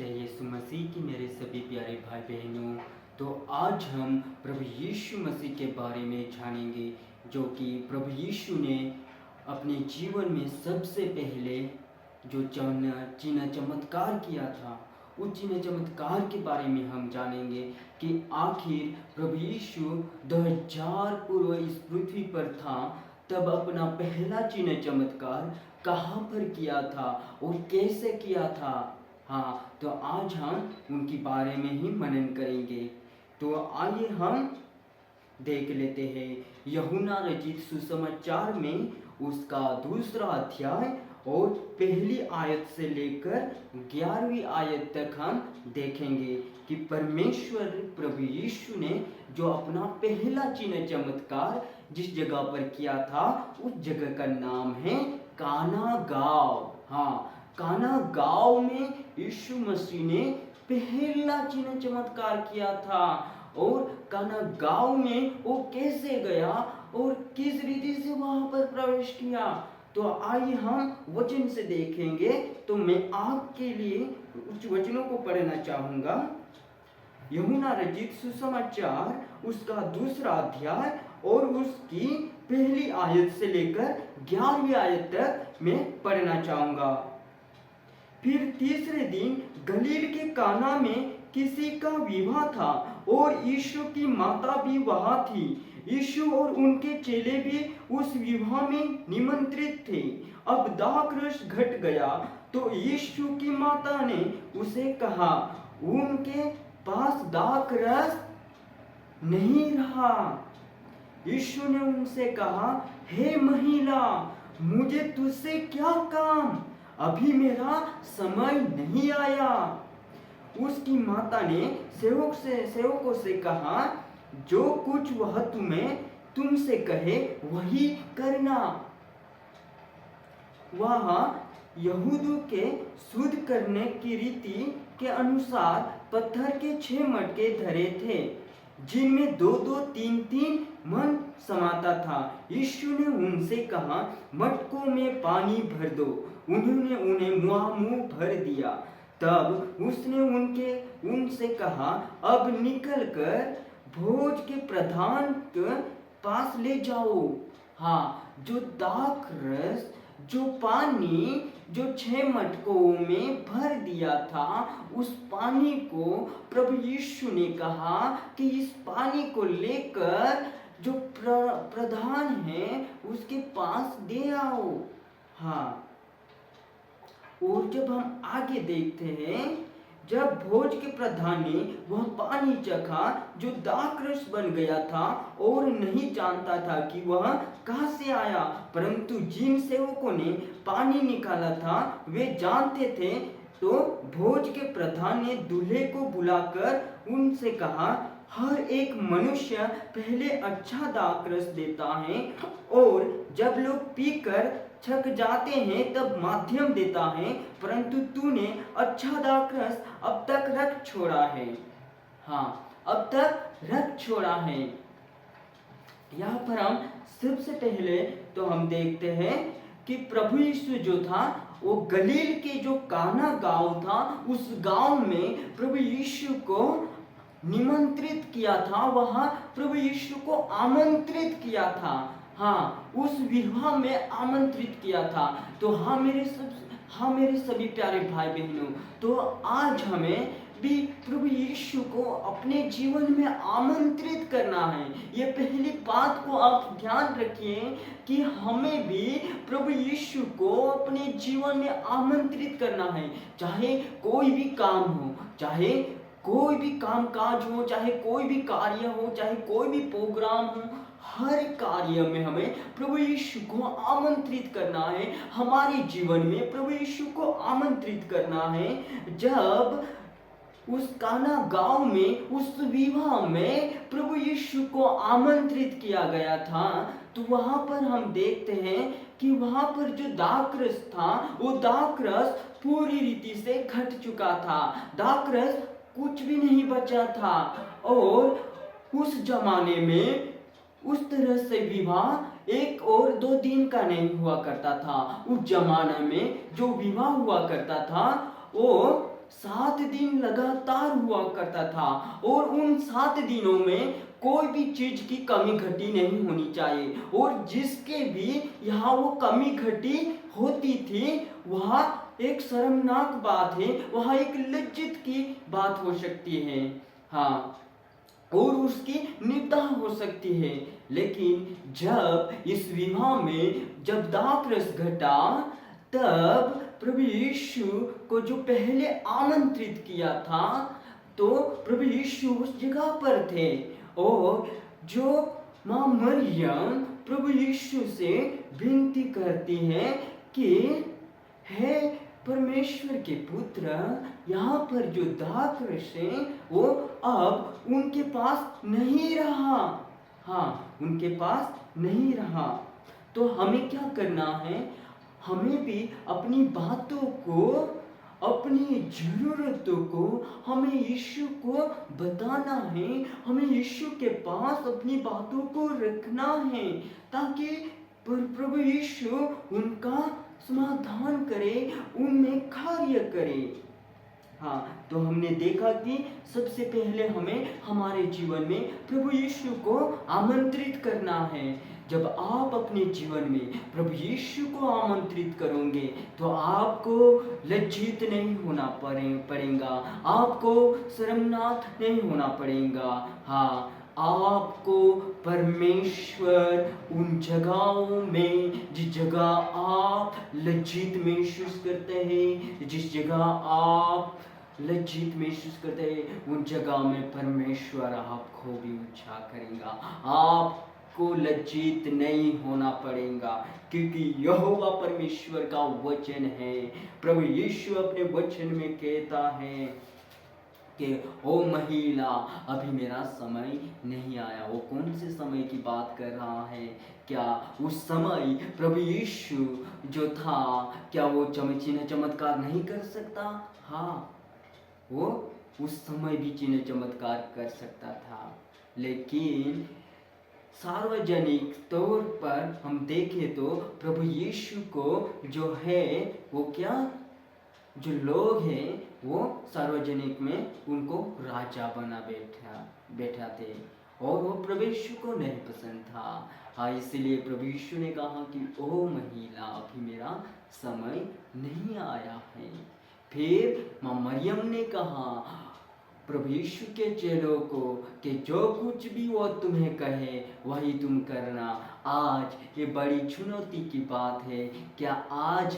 जय यीशु मसीह की मेरे सभी प्यारे भाई बहनों। तो आज हम प्रभु यीशु मसीह के बारे में जानेंगे, जो कि प्रभु यीशु ने अपने जीवन में सबसे पहले जो चिन्ह चमत्कार किया था, उस चिन्ह चमत्कार के बारे में हम जानेंगे कि आखिर प्रभु यीशु 2000 पूर्व इस पृथ्वी पर था, तब अपना पहला चिन्ह चमत्कार कहाँ पर किया था और कैसे किया था। हाँ, तो आज हम उनके बारे में ही मनन करेंगे। तो आइए हम देख लेते हैं यूहन्ना रचित सुसमाचार में उसका 2 अध्याय और पहली आयत से लेकर 11वीं आयत तक हम देखेंगे कि परमेश्वर प्रभु यीशु ने जो अपना पहला चिन्ह चमत्कार जिस जगह पर किया था, उस जगह का नाम है काना गांव। हाँ, काना गांव में यीशु मसीह ने पहला चिन्ह चमत्कार किया था। और काना गांव में वो कैसे गया और किस रीति से वहां पर प्रवेश किया, तो आइए हम वचन से देखेंगे। तो मैं आपके लिए उस वचनों को पढ़ना चाहूंगा। यूहन्ना रचित सुसमाचार उसका 2 अध्याय और उसकी पहली आयत से लेकर 11वीं आयत तक मैं पढ़ना चाहूंगा। फिर तीसरे दिन गलील के काना में किसी का विवाह था और यीशु की माता भी वहां थी। यीशु और उनके चेले भी उस विवाह में निमंत्रित थे। अब दाखरस घट गया तो यीशु की माता ने उसे कहा, उनके पास दाखरस नहीं रहा। यीशु ने उनसे कहा, हे महिला, मुझे तुझसे क्या काम, अभी मेरा समय नहीं आया। उसकी माता ने सेवकों से कहा, जो कुछ वह तुमसे कहे वही करना। वहाँ यहूदियों के शुद्ध करने की रीति के अनुसार पत्थर के 6 मटके धरे थे, जिनमें 2-2, 3-3 मन समाता था। यीशु ने उनसे कहा, मटकों में पानी भर दो। उन्होंने उन्हें मुँह भर दिया। तब उसने उनसे कहा, अब निकलकर भोज के प्रधान के पास ले जाओ। हाँ, जो दाखरस, जो पानी जो 6 मटकों में भर दिया था, उस पानी को प्रभु यीशु ने कहा कि इस पानी को लेकर जो प्रधान है उसके पास दे आओ। हाँ, और जब हम आगे देखते हैं, जब भोज के प्रधान ने वह पानी चखा जो दाखरस बन गया था और नहीं जानता था कि वह कहाँ से आया, परंतु जिन सेवकों ने पानी निकाला था वे जानते थे, तो भोज के प्रधान ने दूल्हे को बुलाकर उनसे कहा, हर एक मनुष्य पहले अच्छा दाखरस देता है और जब लोग पीकर थक जाते हैं तब माध्यम देता है, परंतु तूने अच्छा दाखरस अब तक रख छोड़ा है। हाँ, अब तक रख छोड़ा है। यहाँ पर हम सबसे पहले तो हम देखते हैं कि प्रभु यीशु जो था वो गलील के जो काना गांव था, उस गांव में प्रभु यीशु को निमंत्रित किया था, वहां प्रभु यीशु को आमंत्रित किया था। हाँ, उस विवाह में आमंत्रित किया था। तो हाँ मेरे सभी प्यारे भाई बहनों, तो आज हमें भी प्रभु यीशु को अपने जीवन में आमंत्रित करना है। ये पहली बात को आप ध्यान रखिए कि हमें भी प्रभु यीशु को अपने जीवन में आमंत्रित करना है। चाहे कोई भी काम हो, चाहे कोई भी काम काज हो, चाहे कोई भी कार्य हो, चाहे कोई भी प्रोग्राम हो, हर कार्य में हमें प्रभु यीशु को आमंत्रित करना है। हमारे जीवन में प्रभु यीशु को आमंत्रित करना है। जब उस काना गांव में उस विवाह में प्रभु यीशु को आमंत्रित किया गया था, तो वहां पर हम देखते हैं कि वहां पर जो दाखरस था, वो दाखरस पूरी रीति से घट चुका था। दाखरस कुछ भी नहीं बचा था। और उस जमाने में उस तरह से विवाह 1 और 2 दिन का नहीं हुआ करता था। उस जमाने में जो विवाह हुआ करता था वो 7 दिन लगातार हुआ करता था और उन 7 दिनों में कोई भी चीज की कमी घटी नहीं होनी चाहिए, और जिसके भी यहाँ वो कमी घटी होती थी वह एक शर्मनाक बात है, वह एक लज्जित की बात हो सकती है। हाँ, और उसकी निंदा हो सकती है। लेकिन जब इस विवाह में जब दाखरस घटा, तब प्रभु यीशु को जो पहले आमंत्रित किया था, तो प्रभु यीशु उस जगह पर थे, और जो माँ मरियम प्रभु यीशु से विनती करती है कि हे परमेश्वर के पुत्र, यहाँ पर जो दाखरस है वो अब उनके पास नहीं रहा। हाँ, उनके पास नहीं रहा। तो हमें क्या करना है? हमें भी अपनी बातों को, अपनी जरूरतों को हमें यीशु को बताना है, हमें यीशु के पास अपनी बातों को रखना है, ताकि प्रभु यीशु उनका समाधान करे, उनमें कार्य करे। हाँ, तो हमने देखा कि सबसे पहले हमें हमारे जीवन में प्रभु यीशु को आमंत्रित करना है। जब आप अपने जीवन में प्रभु यीशु को आमंत्रित करोगे तो आपको लज्जित नहीं होना पड़ेगा, आपको शर्मनाक नहीं होना पड़ेगा। हाँ, आपको परमेश्वर उन जगहों में, जिस जगह आप लज्जित महसूस करते हैं, जिस जगह आप लज्जित महसूस करते हैं, उन जगह में परमेश्वर आपको भी ऊंचा करेगा। आपको लज्जित नहीं होना पड़ेगा, क्योंकि यहोवा परमेश्वर का वचन है। प्रभु यीशु अपने वचन में कहता है कि ओ महिला, अभी मेरा समय नहीं आया। वो कौन से समय की बात कर रहा है? क्या उस समय प्रभु यीशु जो था, क्या वो चिन्ह चमत्कार नहीं कर सकता? हाँ, वो उस समय भी चिन्ह चमत्कार कर सकता था, लेकिन सार्वजनिक तौर पर हम देखें तो प्रभु यीशु को जो है वो क्या, जो लोग हैं वो सार्वजनिक में उनको राजा बना बैठा थे, और वो प्रभु यीशु को नहीं पसंद था। हाँ, इसलिए प्रभु यीशु ने कहा कि ओ महिला, अभी मेरा समय नहीं आया है। फिर माँ मरियम ने कहा प्रभु यीशु के चेलों को कि जो कुछ भी वो तुम्हें कहे वही तुम करना। आज ये बड़ी चुनौती की बात है। क्या आज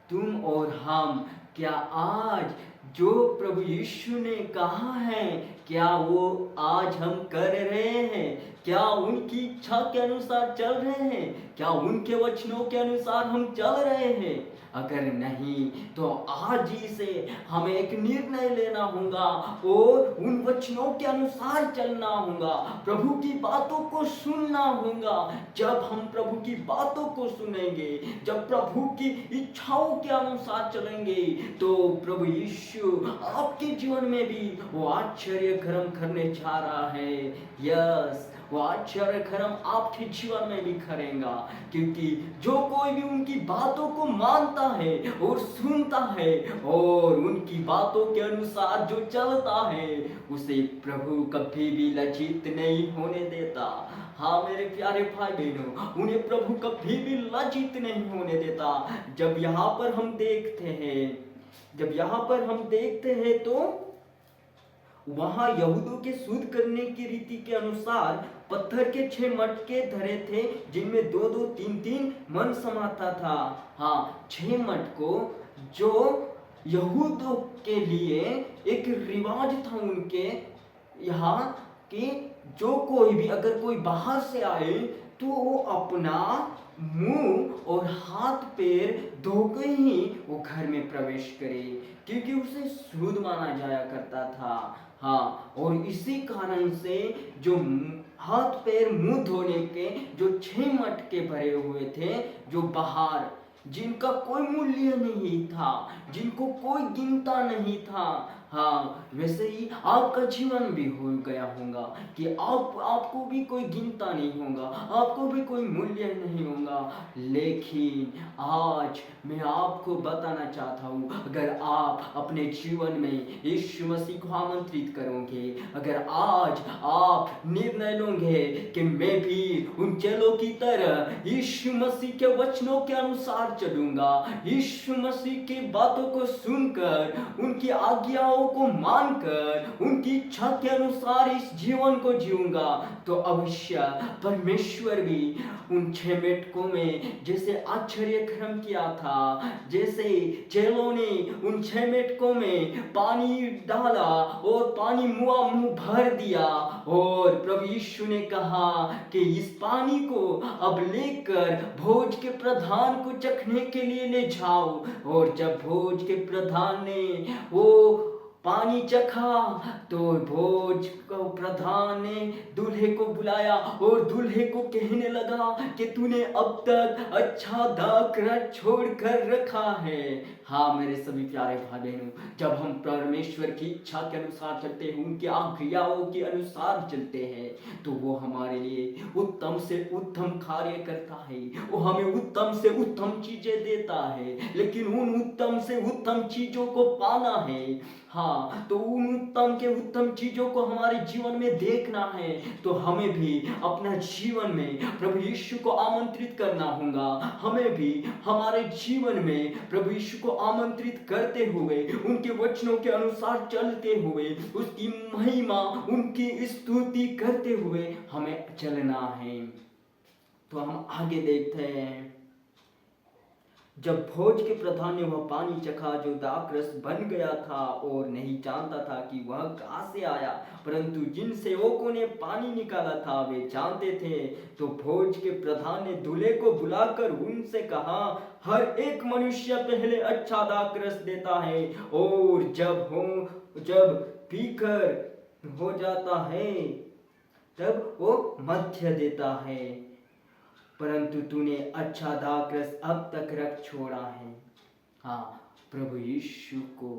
तुम और हम, क्या आज जो प्रभु यीशु ने कहा है, क्या वो आज हम कर रहे हैं? क्या उनकी इच्छा के अनुसार चल रहे हैं? क्या उनके वचनों के अनुसार हम चल रहे हैं? अगर नहीं तो आज ही से हमें एक निर्णय लेना होगा और उन वचनों के अनुसार चलना होगा, प्रभु की बातों को सुनना होगा। जब हम प्रभु की बातों को सुनेंगे, जब प्रभु की इच्छाओं के अनुसार चलेंगे, तो प्रभु यीशु आपके जीवन में भी वो आश्चर्य कर्म करने जा रहा है। यस, वो आश्चर्य कर्म आपके जीवन में भी करेगा, क्योंकि जो कोई भी उनकी बातों को मानता है और सुनता है और उनकी बातों के अनुसार जो चलता है, उसे प्रभु कभी भी लज्जित नहीं होने देता। हाँ मेरे प्यारे भाई बहनों, उन्हें प्रभु कभी भी लज्जित नहीं होने देता। जब यहाँ पर हम देखते हैं तो वहां यहूदियों के शुद्ध करने की रीति के अनुसार पत्थर के 6 मटके धरे थे, जिनमें 2-2, 3-3 मन समाता था। हाँ, 6 मटकों, जो यहूदियों के लिए एक रिवाज था उनके यहाँ कि जो कोई भी, अगर कोई बाहर से आए तो वो अपना मुंह और हाथ पैर धोकर ही वो घर में प्रवेश करे, क्योंकि उसे शुद्ध माना जाया करता था। हाँ, और इसी कारण से जो हाथ पैर मुंह धोने के जो 6 मटके भरे हुए थे, जो बाहर जिनका कोई मूल्य नहीं था, जिनको कोई गिनता नहीं था। हाँ, वैसे ही आपका जीवन भी हो गया होगा कि आपको भी कोई गिनता नहीं होगा, आपको भी कोई मूल्य नहीं होगा। लेकिन आज मैं आपको बताना चाहता हूँ, अगर आप अपने जीवन में यीशु मसीह को आमंत्रित करोगे, अगर आज आप निर्णय लोगे कि मैं भी उन चेलों की तरह यीशु मसीह के वचनों के अनुसार चलूंगा, यीशु मसीह की बातों को सुनकर, उनकी आज्ञाओं को मानकर, उनकी इच्छा के अनुसार इस जीवन को जीऊंगा, तो अवश्य परमेश्वर भी उन 6 मेढकों में जैसे आश्चर्य कर्म किया था, जैसे चेलों ने उन 6 मेढकों में पानी डाला और पानी मुंह भर दिया, और प्रभु यीशु ने कहा कि इस पानी को अब लेकर भोज के प्रधान को चखने के लिए ले जाओ। और जब भोज के प्रधान ने वो पानी चखा तो भोज को प्रधान ने दूल्हे को बुलाया और दूल्हे को कहने लगा कि तूने अब तक अच्छा दाख छोड़ कर रखा है। हाँ मेरे सभी प्यारे भाई बहनों, जब हम परमेश्वर की इच्छा के अनुसार चलते हैं, उनके आज्ञाओं के अनुसार चलते हैं, तो वो हमारे लिए उत्तम से उत्तम कार्य करता है, वो हमें उत्तम से उत्तम चीजें देता है। लेकिन उन उत्तम से उत्तम चीजों को पाना है, हाँ, तो उन उत्तम के उत्तम चीजों को हमारे जीवन में देखना है, तो हमें भी अपना जीवन में प्रभु यीशु को आमंत्रित करना होगा। हमें भी हमारे जीवन में प्रभु यीशु को आमंत्रित करते हुए, उनके वचनों के अनुसार चलते हुए, उसकी महिमा, उनकी स्तुति करते हुए हमें चलना है। तो हम आगे देखते हैं, जब भोज के प्रधान ने वह पानी चखा जो दाखरस बन गया था और नहीं जानता था कि वह कहाँ से आया, परंतु जिन सेवकों ने पानी निकाला था वे जानते थे, तो भोज के प्रधान ने दूल्हे को बुलाकर उनसे कहा, हर एक मनुष्य पहले अच्छा दाखरस देता है और जब पीकर हो जाता है तब वो मध्य देता है, परंतु तूने अच्छा दाखरस अब तक रख छोड़ा है। हाँ, प्रभु यीशु को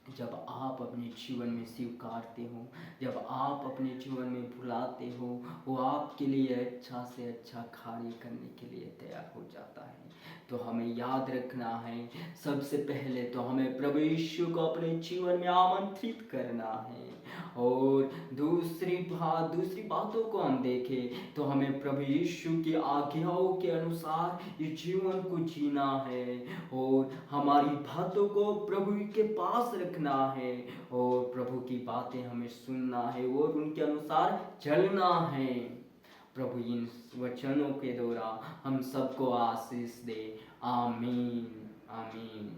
जब आप अपने जीवन में स्वीकारते हो, जब आप अपने जीवन में बुलाते हो, वो आपके लिए अच्छा से अच्छा कार्य करने के लिए तैयार हो जाता है। तो हमें याद रखना है, सबसे पहले तो हमें प्रभु यीशु को अपने जीवन में आमंत्रित करना है, और दूसरी बातों को हम देखें तो हमें प्रभु यीशु की आज्ञाओं के अनुसार इस जीवन को जीना है, और हमारी बातों को प्रभु के पास रखना है, और प्रभु की बातें हमें सुनना है और उनके अनुसार चलना है। प्रभु इन वचनों के द्वारा हम सबको आशीष दे। आमीन आमीन।